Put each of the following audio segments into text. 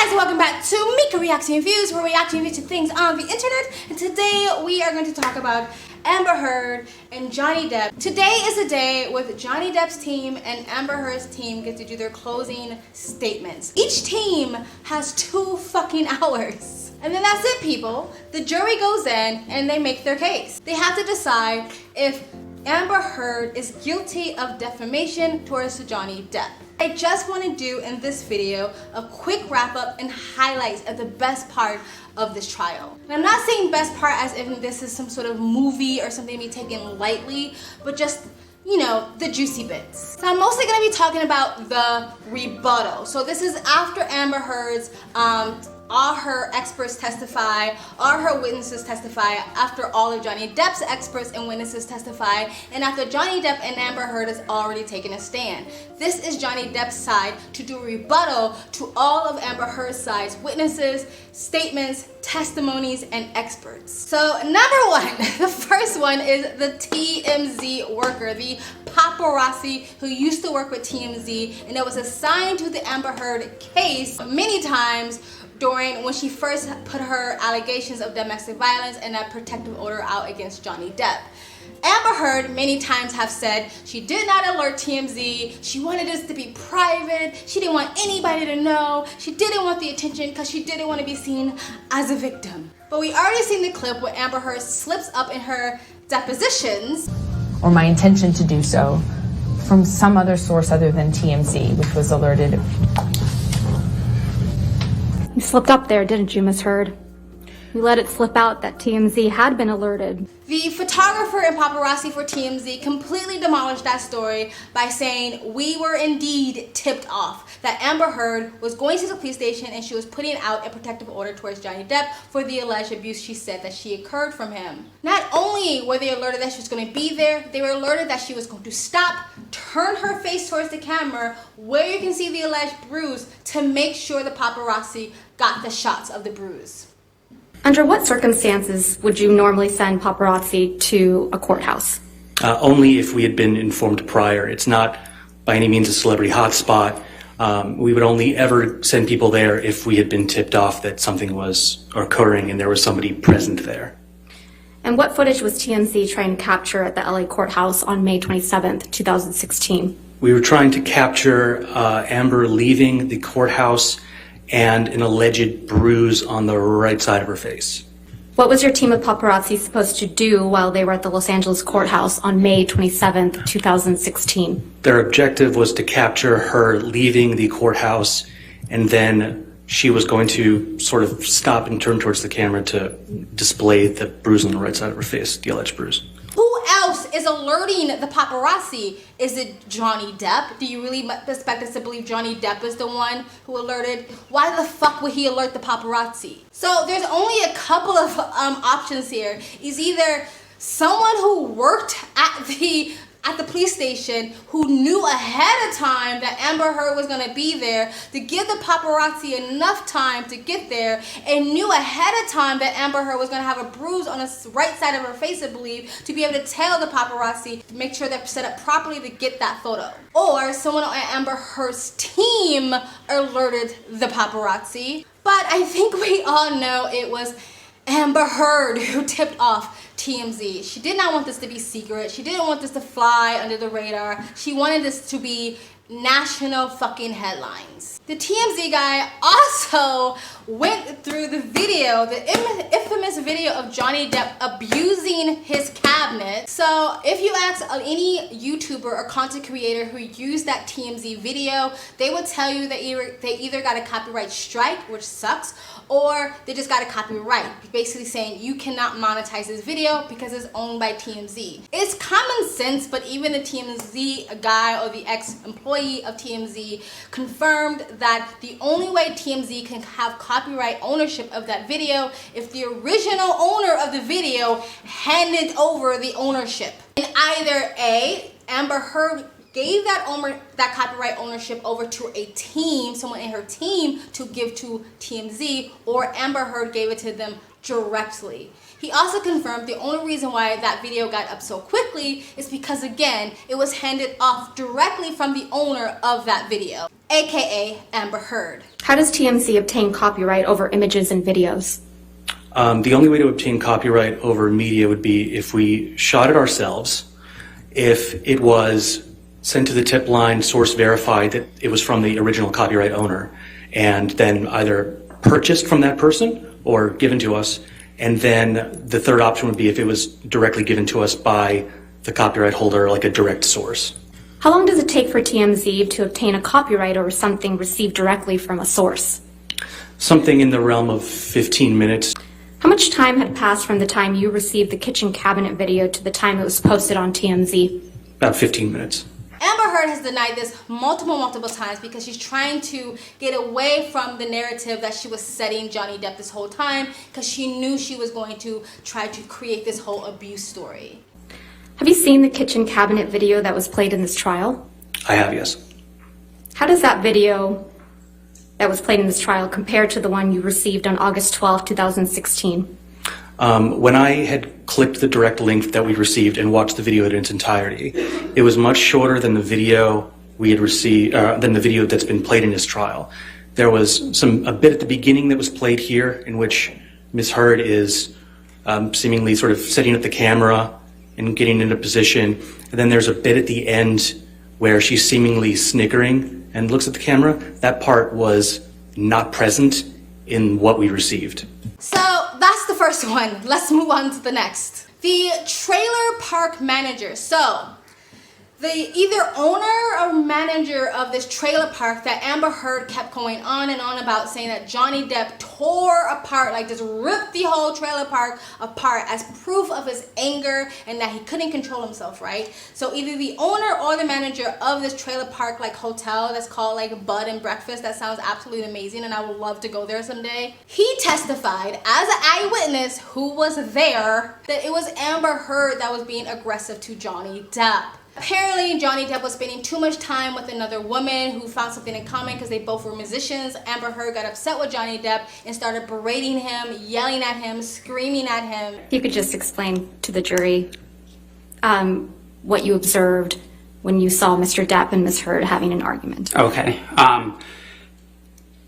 guys, welcome back to Mika Reaction Reviews, where we react to things on the internet. And today we are going to talk about Amber Heard and Johnny Depp. Today is the day with Johnny Depp's team and Amber Heard's team get to do their closing statements. Each team has 2 fucking hours. And then that's it, people. The jury goes in and they make their case. They have to decide if Amber Heard is guilty of defamation towards Johnny Depp. I just want to do in this video a quick wrap up and highlights of the best part of this trial. And I'm not saying best part as if this is some sort of movie or something to be taken lightly, but just, you know, the juicy bits. So I'm mostly going to be talking about the rebuttal. So this is after Amber Heard's all her experts testify, all her witnesses testify, after all of Johnny Depp's experts and witnesses testify, and after Johnny Depp and Amber Heard has already taken a stand. This is Johnny Depp's side to do a rebuttal to all of Amber Heard's side's witnesses, statements, testimonies, and experts. So number one, the first one is the TMZ worker, the paparazzi who used to work with TMZ, and it was assigned to the Amber Heard case many times during when she first put her allegations of domestic violence and that protective order out against Johnny Depp. Amber Heard many times have said she did not alert TMZ, she wanted this to be private, she didn't want anybody to know, she didn't want the attention because she didn't want to be seen as a victim. But we already seen the clip where Amber Heard slips up in her depositions, or my intention to do so, from some other source other than TMZ, which was alerted. You slipped up there, didn't you, Miss Heard? You let it slip out that TMZ had been alerted. The photographer and paparazzi for TMZ completely demolished that story by saying we were indeed tipped off that Amber Heard was going to the police station and she was putting out a protective order towards Johnny Depp for the alleged abuse she said that she occurred from him. Not only were they alerted that she was going to be there, they were alerted that she was going to stop, turn her face towards the camera where you can see the alleged bruise to make sure the paparazzi got the shots of the bruise. Under what circumstances would you normally send paparazzi to a courthouse? Only if we had been informed prior. It's not by any means a celebrity hotspot. We would only ever send people there if we had been tipped off that something was occurring and there was somebody present there. And what footage was TMZ trying to capture at the LA courthouse on May 27th, 2016? We were trying to capture Amber leaving the courthouse and an alleged bruise on the right side of her face. What was your team of paparazzi supposed to do while they were at the Los Angeles courthouse on May 27th, 2016? Their objective was to capture her leaving the courthouse, and then she was going to sort of stop and turn towards the camera to display the bruise on the right side of her face, the alleged bruise. Who else is alerting the paparazzi? Is it Johnny Depp? Do you really expect us to believe Johnny Depp is the one who alerted? Why the fuck would he alert the paparazzi? So there's only a couple of options here. Is either someone who worked at the police station who knew ahead of time that Amber Heard was going to be there to give the paparazzi enough time to get there, and knew ahead of time that Amber Heard was going to have a bruise on the right side of her face, I believe, to be able to tell the paparazzi to make sure they're set up properly to get that photo. Or someone on Amber Heard's team alerted the paparazzi. But I think we all know it was Amber Heard who tipped off TMZ. She did not want this to be secret. She didn't want this to fly under the radar. She wanted this to be national fucking headlines. The TMZ guy also went through the video, the infamous video of Johnny Depp abusing his cabinet. So if you ask any YouTuber or content creator who used that TMZ video, they would tell you that they either got a copyright strike, which sucks, or they just got a copyright, basically saying you cannot monetize this video because it's owned by TMZ. It's common sense, but even the TMZ guy or the ex-employee of TMZ confirmed that the only way TMZ can have copyright ownership of that video if the original owner of the video handed over the ownership. And either A, Amber Heard gave that copyright ownership over to a team, someone in her team, to give to TMZ, or Amber Heard gave it to them directly. He also confirmed the only reason why that video got up so quickly is because, again, it was handed off directly from the owner of that video, aka Amber Heard. How does TMZ obtain copyright over images and videos? The only way to obtain copyright over media would be if we shot it ourselves, if it was sent to the tip line, source verified that it was from the original copyright owner, and then either purchased from that person or given to us. And then the third option would be if it was directly given to us by the copyright holder, like a direct source. How long does it take for TMZ to obtain a copyright over something received directly from a source? Something in the realm of 15 minutes. How much time had passed from the time you received the kitchen cabinet video to the time it was posted on TMZ? About 15 minutes. Amber Heard has denied this multiple times because she's trying to get away from the narrative that she was setting Johnny Depp this whole time, because she knew she was going to try to create this whole abuse story. Have you seen the kitchen cabinet video that was played in this trial? I have, yes. How does that video that was played in this trial compare to the one you received on August 12, 2016? When I had clicked the direct link that we received and watched the video in its entirety, it was much shorter than the video we had received, than the video that's been played in this trial. There was a bit at the beginning that was played here in which Ms. Heard is seemingly sort of setting up the camera and getting into position. And then there's a bit at the end where she's seemingly snickering and looks at the camera. That part was not present in what we received. So that's the first one. Let's move on to the next. The trailer park manager. So the either owner or manager of this trailer park that Amber Heard kept going on and on about, saying that Johnny Depp tore apart, like just ripped the whole trailer park apart as proof of his anger and that he couldn't control himself, right? So either the owner or the manager of this trailer park like hotel that's called like Bud and Breakfast, that sounds absolutely amazing and I would love to go there someday. He testified as an eyewitness who was there that it was Amber Heard that was being aggressive to Johnny Depp. Apparently, Johnny Depp was spending too much time with another woman who found something in common because they both were musicians. Amber Heard got upset with Johnny Depp and started berating him, yelling at him, screaming at him. If you could just explain to the jury what you observed when you saw Mr. Depp and Ms. Heard having an argument. Okay.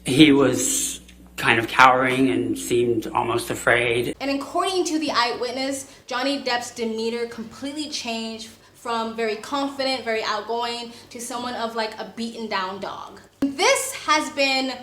He was kind of cowering and seemed almost afraid. And according to the eyewitness, Johnny Depp's demeanor completely changed from very confident, very outgoing, to someone of like a beaten down dog. This has been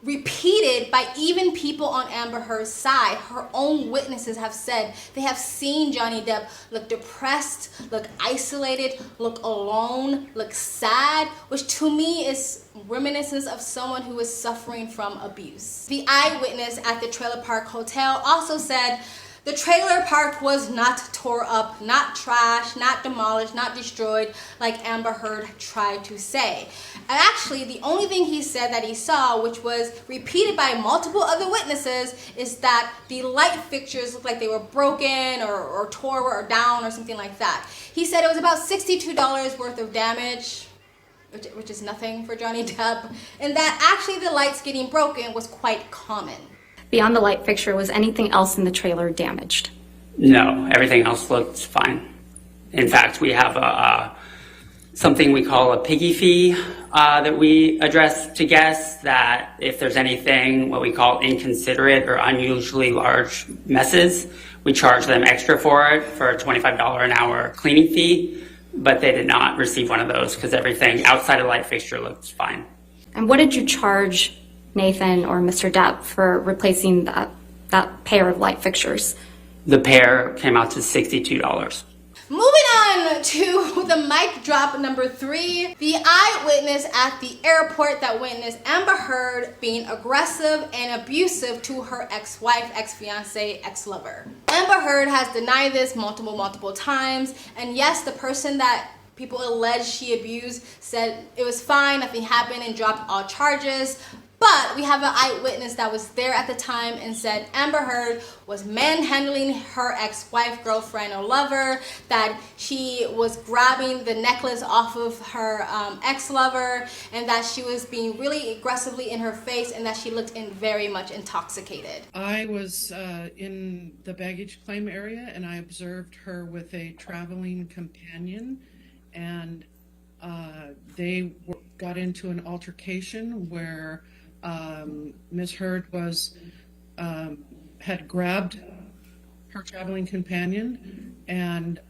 repeated by even people on Amber Heard's side. Her own witnesses have said they have seen Johnny Depp look depressed, look isolated, look alone, look sad, which to me is reminiscence of someone who is suffering from abuse. The eyewitness at the trailer park hotel also said the trailer park was not tore up, not trashed, not demolished, not destroyed, like Amber Heard tried to say. And actually, the only thing he said that he saw, which was repeated by multiple other witnesses, is that the light fixtures looked like they were broken or tore or down or something like that. He said it was about $62 worth of damage, which is nothing for Johnny Depp, and that actually the lights getting broken was quite common. Beyond the light fixture, was anything else in the trailer damaged? No, everything else looked fine. In fact, we have something we call a piggy fee that we address to guests, that if there's anything what we call inconsiderate or unusually large messes, we charge them extra for it, for a $25 an hour cleaning fee, but they did not receive one of those because everything outside of the light fixture looked fine. And what did you charge Nathan or Mr. Depp for replacing that pair of light fixtures? The pair came out to $62. Moving on to the mic drop number 3, the eyewitness at the airport that witnessed Amber Heard being aggressive and abusive to her ex-wife, ex-fiance, ex-lover. Amber Heard has denied this multiple times, and yes, the person that people allege she abused said it was fine, nothing happened, and dropped all charges. But we have an eyewitness that was there at the time and said Amber Heard was manhandling her ex-wife, girlfriend, or lover, that she was grabbing the necklace off of her ex-lover, and that she was being really aggressively in her face, and that she looked very much intoxicated. I was in the baggage claim area, and I observed her with a traveling companion, and they got into an altercation where Ms. Heard had grabbed her traveling companion and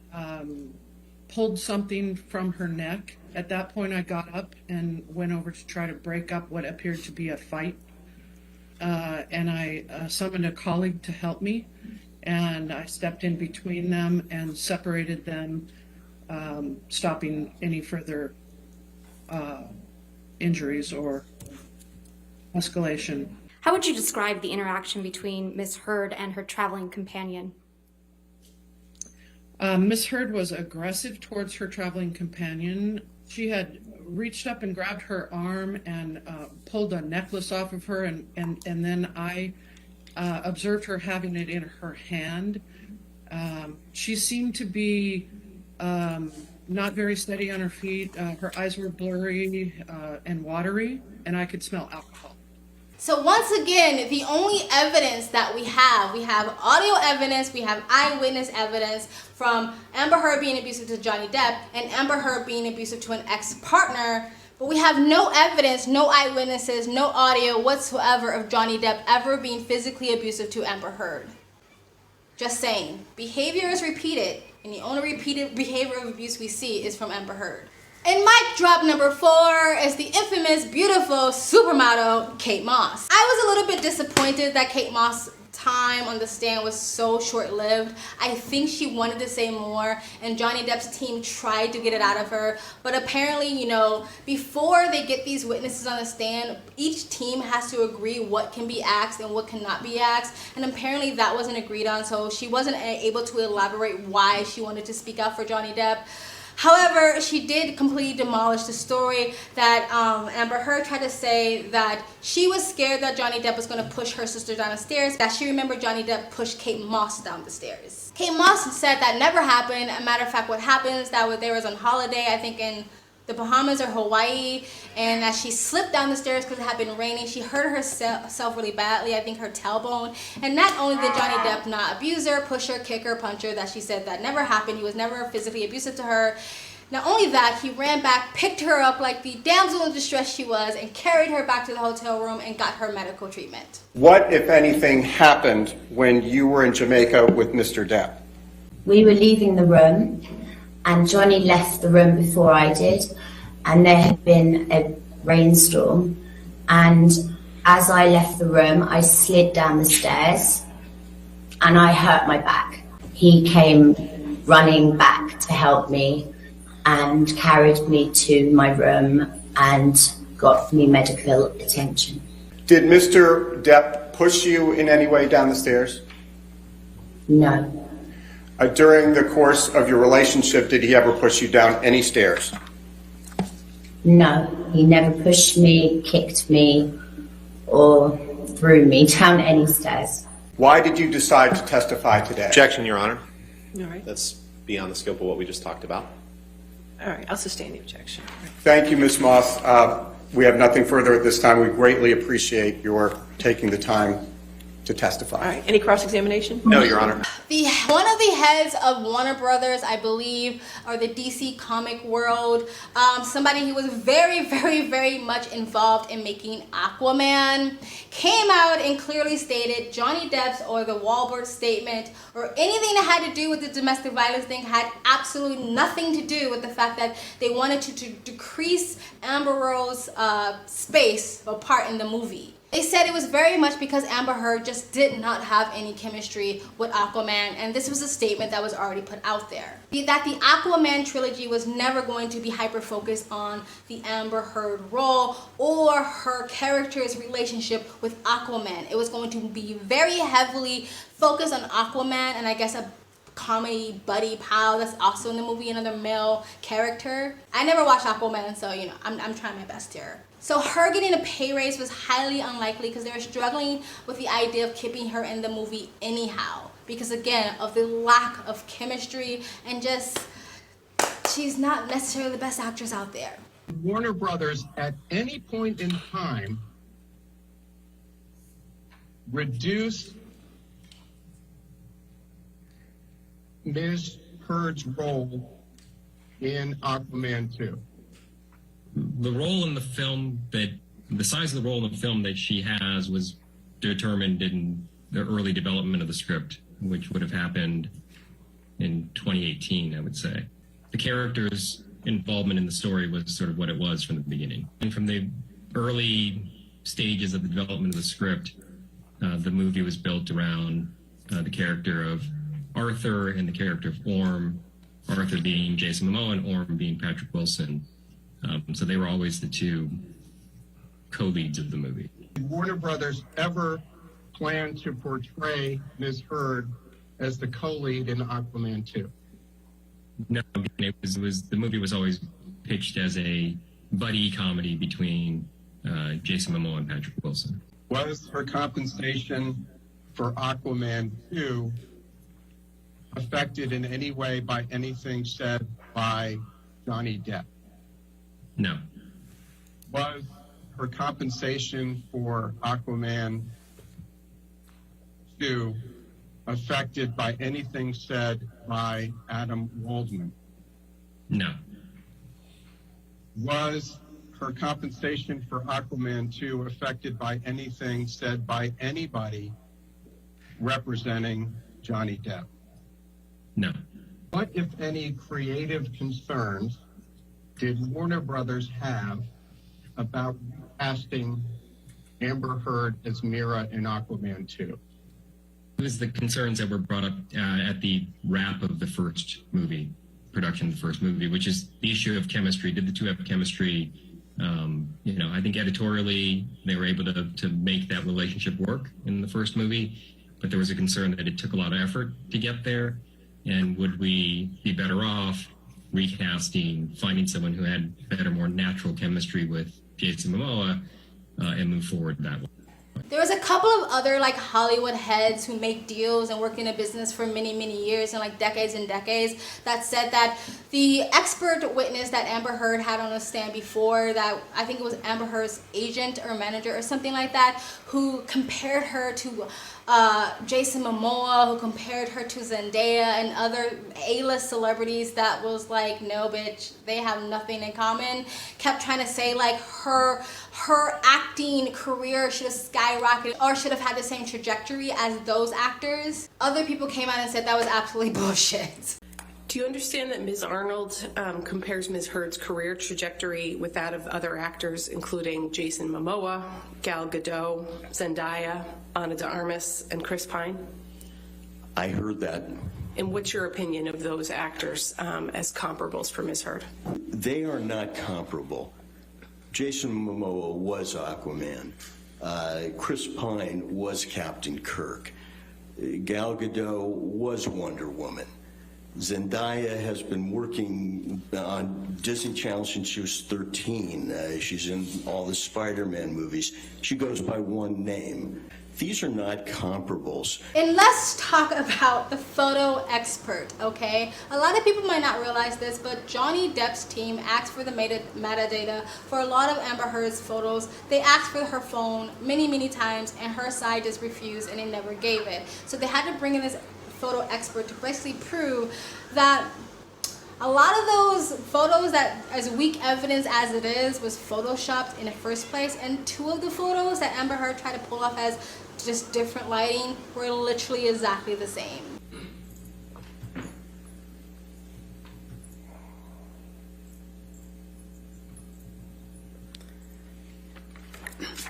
pulled something from her neck. At that point, I got up and went over to try to break up what appeared to be a fight. And I summoned a colleague to help me, and I stepped in between them and separated them, stopping any further injuries or escalation. How would you describe the interaction between Ms. Heard and her traveling companion? Ms. Heard was aggressive towards her traveling companion. She had reached up and grabbed her arm and pulled a necklace off of her, and then I observed her having it in her hand. She seemed to be not very steady on her feet. Her eyes were blurry and watery, and I could smell alcohol. So once again, the only evidence that we have audio evidence, we have eyewitness evidence from Amber Heard being abusive to Johnny Depp and Amber Heard being abusive to an ex-partner, but we have no evidence, no eyewitnesses, no audio whatsoever of Johnny Depp ever being physically abusive to Amber Heard. Just saying, behavior is repeated, and the only repeated behavior of abuse we see is from Amber Heard. And mic drop number 4 is the infamous, beautiful supermodel Kate Moss. I was a little bit disappointed that Kate Moss' time on the stand was so short-lived. I think she wanted to say more, and Johnny Depp's team tried to get it out of her. But apparently, you know, before they get these witnesses on the stand, each team has to agree what can be asked and what cannot be asked. And apparently that wasn't agreed on, so she wasn't able to elaborate why she wanted to speak out for Johnny Depp. However, she did completely demolish the story that Amber Heard tried to say that she was scared that Johnny Depp was going to push her sister down the stairs, that she remembered Johnny Depp pushed Kate Moss down the stairs. Kate Moss said that never happened. A matter of fact, what happened is that they was on holiday, I think in the Bahamas or Hawaii, and as she slipped down the stairs because it had been raining, she hurt herself really badly, I think her tailbone. And not only did Johnny Depp not abuse her, push her, kick her, punch her, that she said that never happened. He was never physically abusive to her. Not only that, he ran back, picked her up like the damsel in distress she was, and carried her back to the hotel room and got her medical treatment. What, if anything, happened when you were in Jamaica with Mr. Depp? We were leaving the room, and Johnny left the room before I did, and there had been a rainstorm, and as I left the room, I slid down the stairs, and I hurt my back. He came running back to help me and carried me to my room and got me medical attention. Did Mr. Depp push you in any way down the stairs? No. During the course of your relationship, did he ever push you down any stairs? No, he never pushed me, kicked me, or threw me down any stairs. Why did you decide to testify today? Objection, Your Honor. All right. That's beyond the scope of what we just talked about. All right. I'll sustain the objection. Thank you, Ms. Moss. We have nothing further at this time. We greatly appreciate your taking the time to testify. All right. Any cross-examination? No, Your Honor. One of the heads of Warner Brothers, I believe, or the DC comic world, somebody who was very, very, very much involved in making Aquaman, came out and clearly stated Johnny Depp's or the Wahlberg statement or anything that had to do with the domestic violence thing had absolutely nothing to do with the fact that they wanted to decrease Amber Rose's space or part in the movie. They said it was very much because Amber Heard just did not have any chemistry with Aquaman, and this was a statement that was already put out there. That the Aquaman trilogy was never going to be hyper-focused on the Amber Heard role or her character's relationship with Aquaman. It was going to be very heavily focused on Aquaman and I guess a comedy buddy pal that's also in the movie, another male character. I never watched Aquaman, so you know, I'm trying my best here. So her getting a pay raise was highly unlikely because they were struggling with the idea of keeping her in the movie anyhow. Because again, of the lack of chemistry and just, she's not necessarily the best actress out there. Warner Brothers at any point in time reduce Ms. Heard's role in Aquaman 2? The role in the film the size of the role in the film that she has was determined in the early development of the script, which would have happened in 2018, I would say. The character's involvement in the story was sort of what it was from the beginning. And from the early stages of the development of the script, the movie was built around the character of Arthur and the character of Orm, Arthur being Jason Momoa and Orm being Patrick Wilson. So they were always the two co-leads of the movie. Did Warner Brothers ever plan to portray Ms. Heard as the co-lead in Aquaman 2? No, it was the movie was always pitched as a buddy comedy between Jason Momoa and Patrick Wilson. Was her compensation for Aquaman 2 affected in any way by anything said by Johnny Depp? No. Was her compensation for Aquaman 2 affected by anything said by Adam Waldman? No. Was her compensation for Aquaman 2 affected by anything said by anybody representing Johnny Depp? No. What, if any, creative concerns did Warner Brothers have about casting Amber Heard as Mira in Aquaman 2? It was the concerns that were brought up at the wrap of the first movie, production of the first movie, which is the issue of chemistry. Did the two have chemistry? I think editorially they were able to make that relationship work in the first movie, but there was a concern that it took a lot of effort to get there. And would we be better off recasting, finding someone who had better, more natural chemistry with Jason Momoa and move forward that way? There was a couple of other like Hollywood heads who make deals and work in a business for many, many years and like decades and decades that said that the expert witness that Amber Heard had on a stand before, that I think it was Amber Heard's agent or manager or something like that, who compared her to Jason Momoa, who compared her to Zendaya and other A-list celebrities, that was like, no bitch, they have nothing in common. Kept trying to say like her acting career should have skyrocketed or should have had the same trajectory as those actors. Other people came out and said that was absolutely bullshit. Do you understand that Ms. Arnold compares Ms. Heard's career trajectory with that of other actors, including Jason Momoa, Gal Gadot, Zendaya, Ana de Armas, and Chris Pine? I heard that. And what's your opinion of those actors as comparables for Ms. Heard? They are not comparable. Jason Momoa was Aquaman. Chris Pine was Captain Kirk. Gal Gadot was Wonder Woman. Zendaya has been working on Disney Channel since she was 13. She's in all the Spider-Man movies. She goes by one name. These are not comparables. And let's talk about the photo expert, okay? A lot of people might not realize this, but Johnny Depp's team asked for the metadata for a lot of Amber Heard's photos. They asked for her phone many, many times, and her side just refused, and they never gave it. So they had to bring in this photo expert to basically prove that a lot of those photos, that as weak evidence as it is, was photoshopped in the first place, and two of the photos that Amber Heard tried to pull off as just different lighting were literally exactly the same.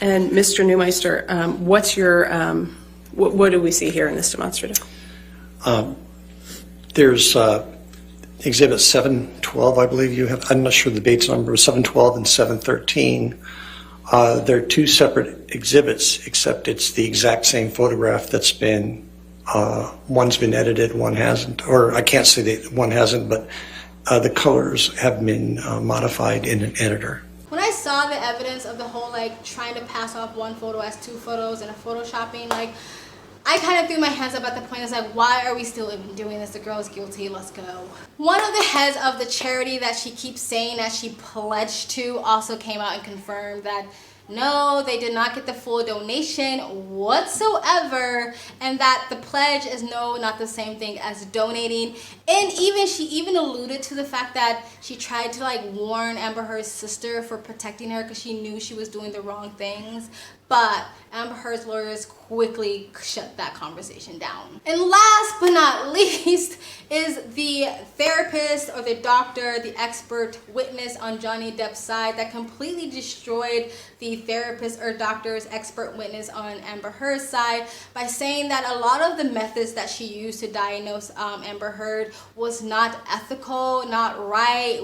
And Mr. Neumeister, what's your, what do we see here in this demonstrative? There's Exhibit 712, I believe you have. I'm not sure the date's number, 712 and 713. They're two separate exhibits, except it's the exact same photograph that's been, one's been edited, one hasn't. Or I can't say that one hasn't, but the colors have been modified in an editor. When I saw the evidence of the whole like trying to pass off one photo as two photos and a photoshopping, like I kind of threw my hands up at the point. It's like, why are we still even doing this? The girl is guilty. Let's go. One of the heads of the charity that she keeps saying that she pledged to also came out and confirmed that no, they did not get the full donation whatsoever, and that the pledge is not the same thing as donating. And she even alluded to the fact that she tried to like warn Amber Heard's sister for protecting her because she knew she was doing the wrong things. But Amber Heard's lawyers quickly shut that conversation down. And last but not least is the therapist or the doctor, the expert witness on Johnny Depp's side that completely destroyed the therapist or doctor's expert witness on Amber Heard's side by saying that a lot of the methods that she used to diagnose Amber Heard was not ethical, not right.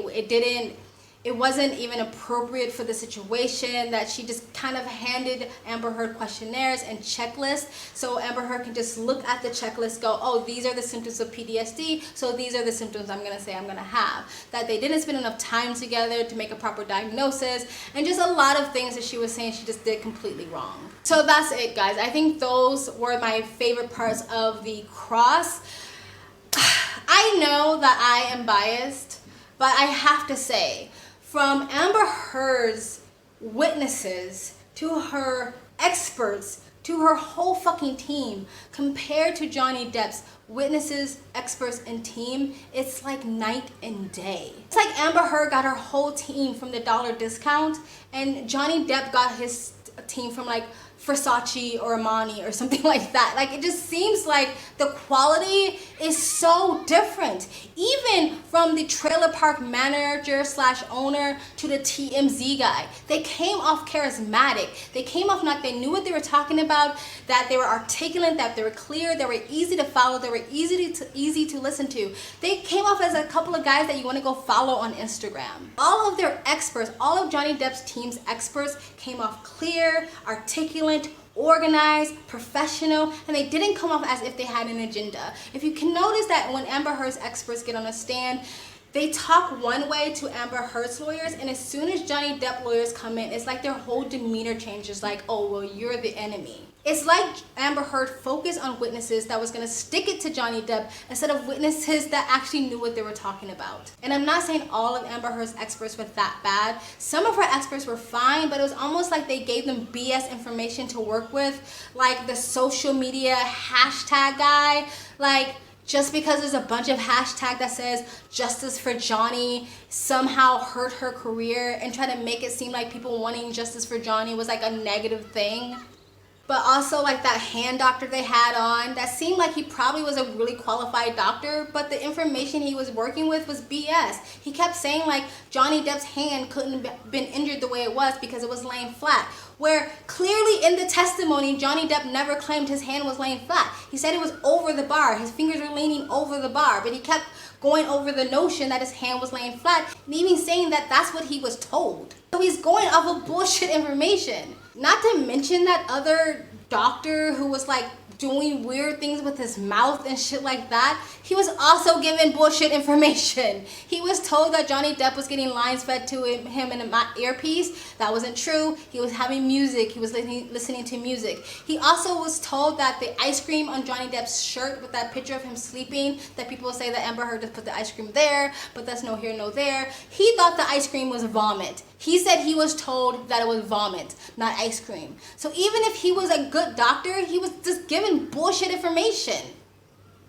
It wasn't even appropriate for the situation, that she just kind of handed Amber Heard questionnaires and checklists so Amber Heard can just look at the checklist, go, oh, these are the symptoms of PTSD, so these are the symptoms I'm going to have. That they didn't spend enough time together to make a proper diagnosis, and just a lot of things that she was saying she just did completely wrong. So that's it, guys. I think those were my favorite parts of the cross. I know that I am biased, but I have to say, from Amber Heard's witnesses to her experts to her whole fucking team compared to Johnny Depp's witnesses, experts, and team, it's like night and day. It's like Amber Heard got her whole team from the dollar discount and Johnny Depp got his team from like Versace or Armani or something like that. Like, it just seems like the quality is so different. Even from the trailer park manager / owner to the TMZ guy. They came off charismatic. They came off like they knew what they were talking about, that they were articulate, that they were clear, they were easy to follow, they were easy to listen to. They came off as a couple of guys that you want to go follow on Instagram. All of their experts, all of Johnny Depp's team's experts came off clear, articulate, organized, professional, and they didn't come off as if they had an agenda. If you can notice that when Amber Heard's experts get on a stand, they talk one way to Amber Heard's lawyers, and as soon as Johnny Depp lawyers come in, it's like their whole demeanor changes, like, oh, well, you're the enemy. It's like Amber Heard focused on witnesses that was going to stick it to Johnny Depp instead of witnesses that actually knew what they were talking about. And I'm not saying all of Amber Heard's experts were that bad. Some of her experts were fine, but it was almost like they gave them BS information to work with, like the social media hashtag guy, like, just because there's a bunch of hashtag that says justice for Johnny somehow hurt her career and try to make it seem like people wanting justice for Johnny was like a negative thing. But also like that hand doctor they had on, that seemed like he probably was a really qualified doctor, but the information he was working with was BS. He kept saying like Johnny Depp's hand couldn't have been injured the way it was because it was laying flat. Where clearly in the testimony, Johnny Depp never claimed his hand was laying flat. He said it was over the bar. His fingers were leaning over the bar, but he kept going over the notion that his hand was laying flat and even saying that that's what he was told. So he's going off of bullshit information. Not to mention that other doctor who was like doing weird things with his mouth and shit like that, he was also given bullshit information. He was told that Johnny Depp was getting lines fed to him in an earpiece. That wasn't true. He was having music. He was listening to music. He also was told that the ice cream on Johnny Depp's shirt with that picture of him sleeping, that people say that Amber Heard just put the ice cream there, but that's no here, no there. He thought the ice cream was vomit. He said he was told that it was vomit, not ice cream. So even if he was a good doctor, he was just given bullshit information.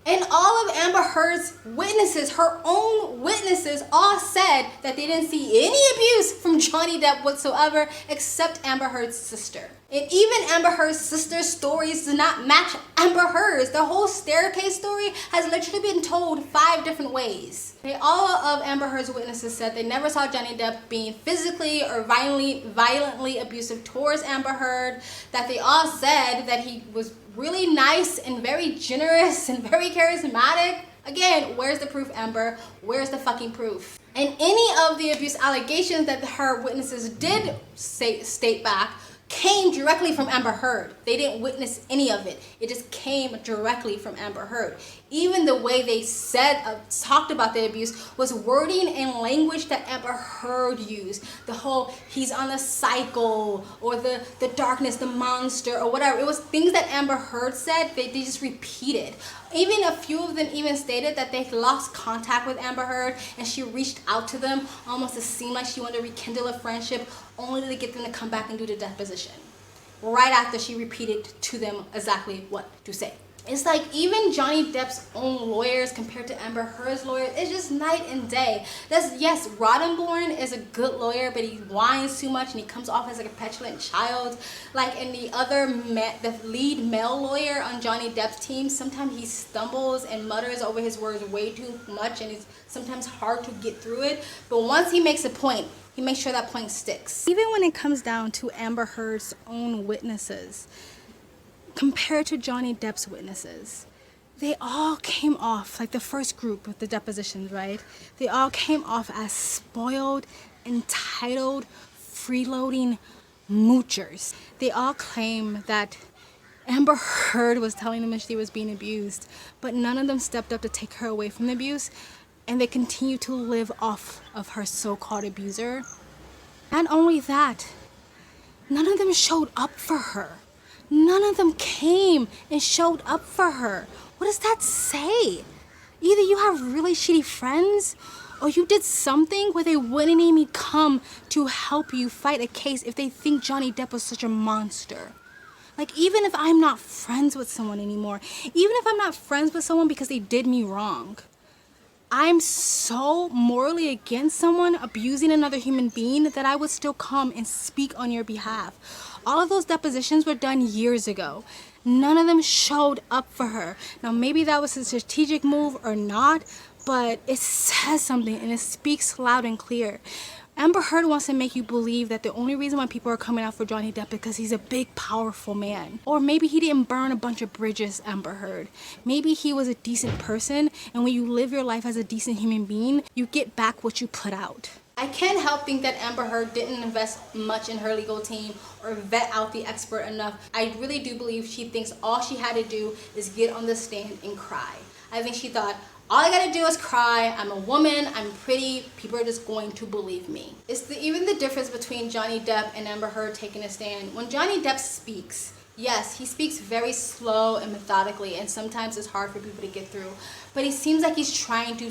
And all of Amber Heard's witnesses, her own witnesses, all said that they didn't see any abuse from Johnny Depp whatsoever, except Amber Heard's sister. And even Amber Heard's sister's stories do not match Amber Heard's. The whole staircase story has literally been told 5 different ways. All of Amber Heard's witnesses said they never saw Johnny Depp being physically or violently abusive towards Amber Heard, that they all said that he was really nice and very generous and very charismatic. Again, where's the proof, Amber? Where's the fucking proof? And any of the abuse allegations that her witnesses did state back came directly from Amber Heard. They didn't witness any of it. It just came directly from Amber Heard. Even the way they talked about the abuse was wording and language that Amber Heard used. The whole, he's on a cycle, or the darkness, the monster, or whatever. It was things that Amber Heard said, they just repeated. Even a few of them even stated that they lost contact with Amber Heard, and she reached out to them almost to seem like she wanted to rekindle a friendship, only to get them to come back and do the deposition right after she repeated to them exactly what to say. It's like even Johnny Depp's own lawyers compared to Amber Heard's lawyers, it's just night and day. Yes, Roddenborn is a good lawyer, but he whines too much and he comes off as like a petulant child. Like in the lead male lawyer on Johnny Depp's team, sometimes he stumbles and mutters over his words way too much, and it's sometimes hard to get through it. But once he makes a point, he makes sure that point sticks. Even when it comes down to Amber Heard's own witnesses, compared to Johnny Depp's witnesses, they all came off, like the first group with the depositions, right? They all came off as spoiled, entitled, freeloading moochers. They all claim that Amber Heard was telling them that she was being abused, but none of them stepped up to take her away from the abuse, and they continue to live off of her so-called abuser. Not only that, none of them showed up for her. None of them came and showed up for her. What does that say? Either you have really shitty friends, or you did something where they wouldn't even come to help you fight a case if they think Johnny Depp was such a monster. Like, even if I'm not friends with someone anymore, even if I'm not friends with someone because they did me wrong, I'm so morally against someone abusing another human being that I would still come and speak on your behalf. All of those depositions were done years ago. None of them showed up for her. Now, maybe that was a strategic move or not, but it says something and it speaks loud and clear. Amber Heard wants to make you believe that the only reason why people are coming out for Johnny Depp is because he's a big, powerful man. Or maybe he didn't burn a bunch of bridges, Amber Heard. Maybe he was a decent person, and when you live your life as a decent human being, you get back what you put out. I can't help think that Amber Heard didn't invest much in her legal team or vet out the expert enough. I really do believe she thinks all she had to do is get on the stand and cry. I think she thought, all I gotta do is cry, I'm a woman, I'm pretty, people are just going to believe me. It's even the difference between Johnny Depp and Amber Heard taking a stand. When Johnny Depp speaks, yes, he speaks very slow and methodically, and sometimes it's hard for people to get through, but it seems like he's trying to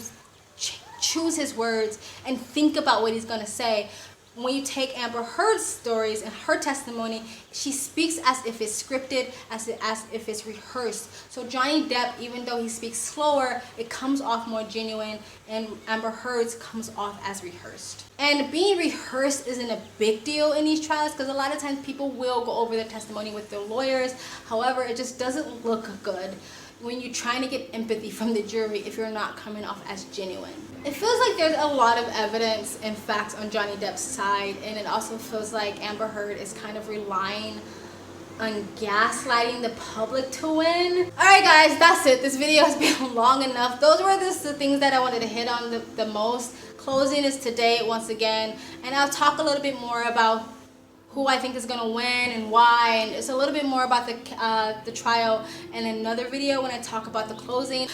choose his words and think about what he's gonna say. When you take Amber Heard's stories and her testimony, she speaks as if it's scripted, as if it's rehearsed. So Johnny Depp, even though he speaks slower, it comes off more genuine, and Amber Heard's comes off as rehearsed. And being rehearsed isn't a big deal in these trials, because a lot of times people will go over their testimony with their lawyers. However, it just doesn't look good when you're trying to get empathy from the jury if you're not coming off as genuine. It feels like there's a lot of evidence and facts on Johnny Depp's side, and it also feels like Amber Heard is kind of relying on gaslighting the public to win. Alright guys, that's it. This video has been long enough. Those were just the things that I wanted to hit on the most. Closing is today once again, and I'll talk a little bit more about who I think is gonna win and why, and it's a little bit more about the trial in another video when I talk about the closing.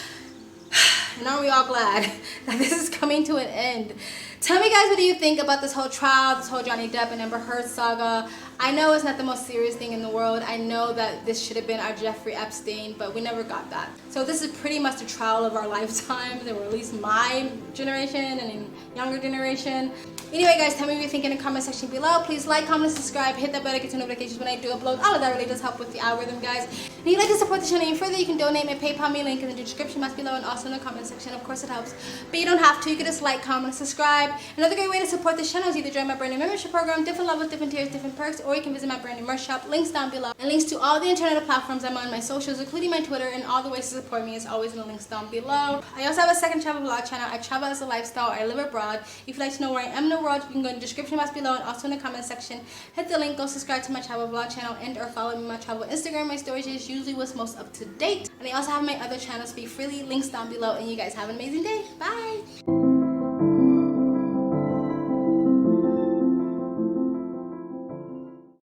And aren't we all glad that this is coming to an end? Tell me guys, what do you think about this whole trial, this whole Johnny Depp and Amber Heard saga? I know it's not the most serious thing in the world. I know that this should have been our Jeffrey Epstein, but we never got that. So this is pretty much the trial of our lifetime, or at least my generation and younger generation. Anyway guys, tell me what you think in the comment section below. Please like, comment, subscribe, hit that bell to get notifications when I do upload. All of that really does help with the algorithm, guys. And if you'd like to support the channel even further, you can donate. My PayPal me link in the description box below and also in the comment section. Of course it helps, but you don't have to. You can just like, comment, subscribe. Another great way to support the channel is either join my brand new membership program, different levels, different tiers, different perks, or you can visit my brand new merch shop. Links down below, and links to all the internet platforms I'm on, my socials, including my Twitter, and all the ways to support me is always in the links down below. I also have a second travel vlog channel. I travel as a lifestyle. I live abroad. If you'd like to know where I am in the world, you can go in the description box below and also in the comment section. Hit the link, go subscribe to my travel vlog channel, and or follow me on my travel Instagram. My stories is usually what's most up to date. And I also have my other channels, Speak Freely, links down below, and you guys have an amazing day. Bye!